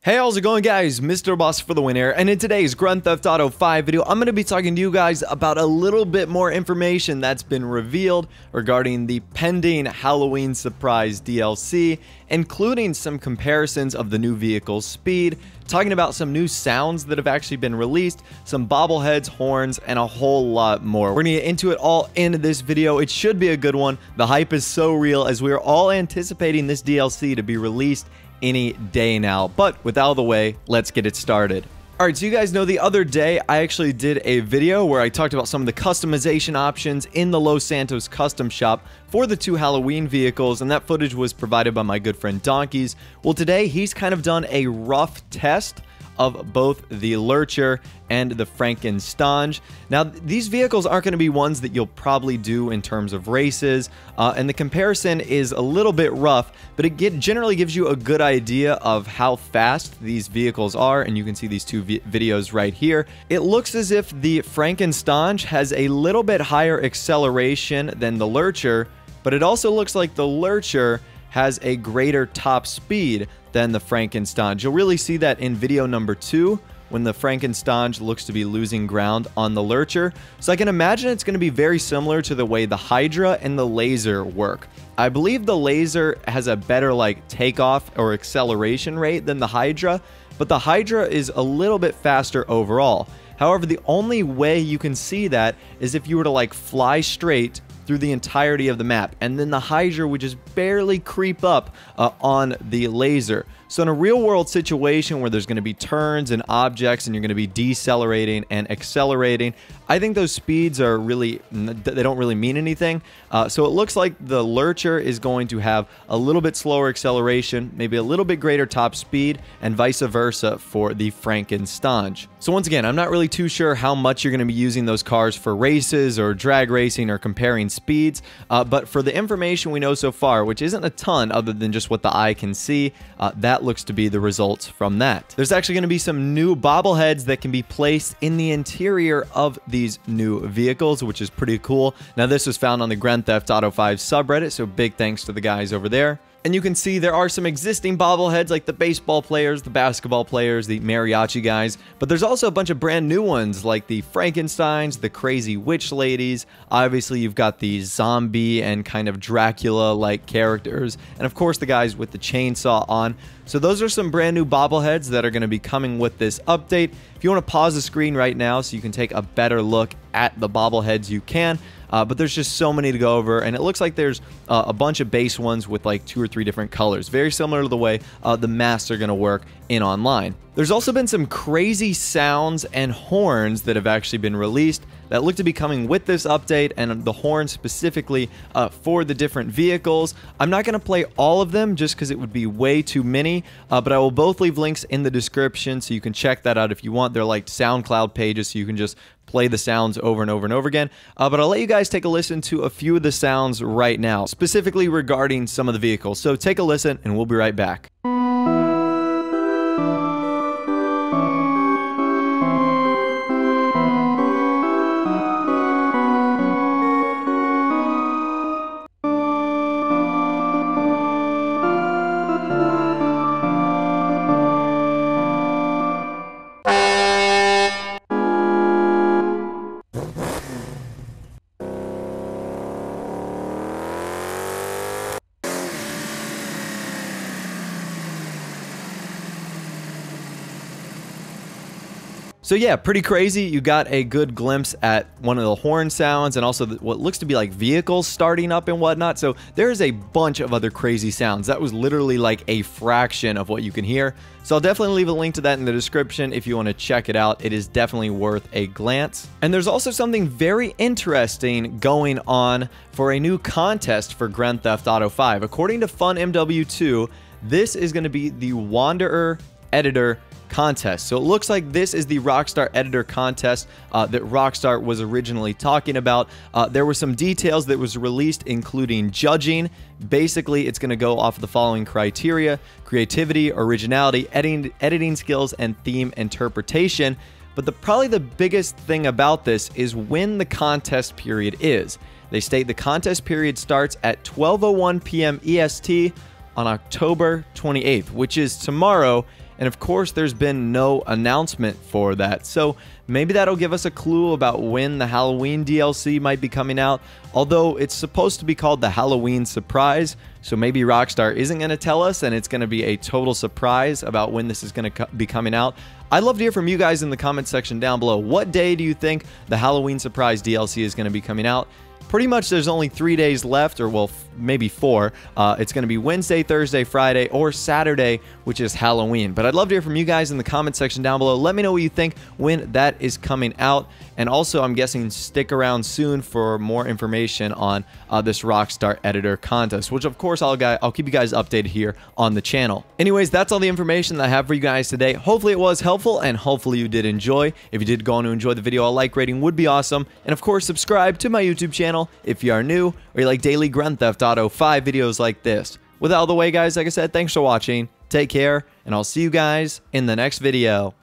Hey, how's it going, guys? Mr. Boss for the win here, and in today's Grand Theft Auto 5 video, I'm going to be talking to you guys about a little bit more information that's been revealed regarding the pending Halloween surprise DLC, including some comparisons of the new vehicle's speed, talking about some new sounds that have actually been released, some bobbleheads, horns, and a whole lot more. We're going to get into it all in this video. It should be a good one. The hype is so real as we are all anticipating this DLC to be released any day now. But with out of the way, let's get it started. Alright, so you guys know the other day I actually did a video where I talked about some of the customization options in the Los Santos custom shop for the two Halloween vehicles, and that footage was provided by my good friend Donkeys. Well, today he's kind of done a rough test of both the Lurcher and the Frankenstein. Now, these vehicles aren't going to be ones that you'll probably do in terms of races, and the comparison is a little bit rough, but it generally gives you a good idea of how fast these vehicles are, and you can see these two videos right here. It looks as if the Frankenstein has a little bit higher acceleration than the Lurcher, but it also looks like the Lurcher has a greater top speed than the Frankenstein. You'll really see that in video number 2 when the Frankenstein looks to be losing ground on the Lurcher. So I can imagine it's going to be very similar to the way the Hydra and the Laser work. I believe the Laser has a better takeoff or acceleration rate than the Hydra, but the Hydra is a little bit faster overall. However, the only way you can see that is if you were to fly straight through the entirety of the map, and then the Hydra would just barely creep up on the Laser. So in a real world situation where there's going to be turns and objects and you're going to be decelerating and accelerating, I think those speeds are they don't really mean anything. So it looks like the Lurcher is going to have a little bit slower acceleration, maybe a little bit greater top speed, and vice versa for the Frankenstein. So once again, I'm not really too sure how much you're going to be using those cars for races or drag racing or comparing speeds, but for the information we know so far, which isn't a ton other than just what the eye can see, that looks to be the results from that. There's actually going to be some new bobbleheads that can be placed in the interior of these new vehicles, which is pretty cool. Now, this was found on the Grand Theft Auto 5 subreddit, so big thanks to the guys over there. And you can see there are some existing bobbleheads like the baseball players, the basketball players, the mariachi guys, but there's also a bunch of brand new ones like the Frankensteins, the crazy witch ladies. Obviously, you've got the zombie and kind of Dracula-like characters, and of course the guys with the chainsaw on. So those are some brand new bobbleheads that are going to be coming with this update. If you want to pause the screen right now so you can take a better look at the bobbleheads, you can. But there's just so many to go over, and it looks like there's a bunch of base ones with 2 or 3 different colors, very similar to the way the masks are going to work in online. There's also been some crazy sounds and horns that have actually been released that look to be coming with this update, and the horns specifically for the different vehicles. I'm not going to play all of them just because it would be way too many, but I will both leave links in the description so you can check that out if you want. They're like SoundCloud pages, so you can just play the sounds over and over and over again. But I'll let you guys take a listen to a few of the sounds right now, specifically regarding some of the vehicles. So take a listen, and we'll be right back. So yeah, pretty crazy. You got a good glimpse at one of the horn sounds and also what looks to be vehicles starting up and whatnot. So there's a bunch of other crazy sounds. That was literally a fraction of what you can hear. So I'll definitely leave a link to that in the description if you want to check it out. It is definitely worth a glance. And there's also something very interesting going on for a new contest for Grand Theft Auto 5. According to FunMW2, this is going to be the Wanderer Editor contest. So it looks like this is the Rockstar Editor contest that Rockstar was originally talking about. There were some details that was released, including judging. Basically, it's going to go off of the following criteria: creativity, originality, editing skills, and theme interpretation. But probably the biggest thing about this is when the contest period is. They state the contest period starts at 12:01 p.m. EST on October 28th, which is tomorrow. and of course there's been no announcement for that. So maybe that'll give us a clue about when the Halloween DLC might be coming out, although it's supposed to be called the Halloween Surprise, so maybe Rockstar isn't going to tell us and it's going to be a total surprise about when this is going to be coming out. I'd love to hear from you guys in the comment section down below. What day do you think the Halloween Surprise DLC is going to be coming out? Pretty much there's only 3 days left, or well, maybe 4. It's going to be Wednesday, Thursday, Friday, or Saturday, which is Halloween. But I'd love to hear from you guys in the comment section down below. Let me know what you think when that is coming out. And also, I'm guessing stick around soon for more information on this Rockstar Editor contest, which of course I'll keep you guys updated here on the channel. Anyways, that's all the information that I have for you guys today. Hopefully it was helpful, and hopefully you did enjoy. If you did go on to enjoy the video, a like rating would be awesome. And of course, subscribe to my YouTube channel if you are new, or you like daily Grand Theft Auto 5 videos like this. With that out of the way, guys, like I said, thanks for watching, take care, and I'll see you guys in the next video.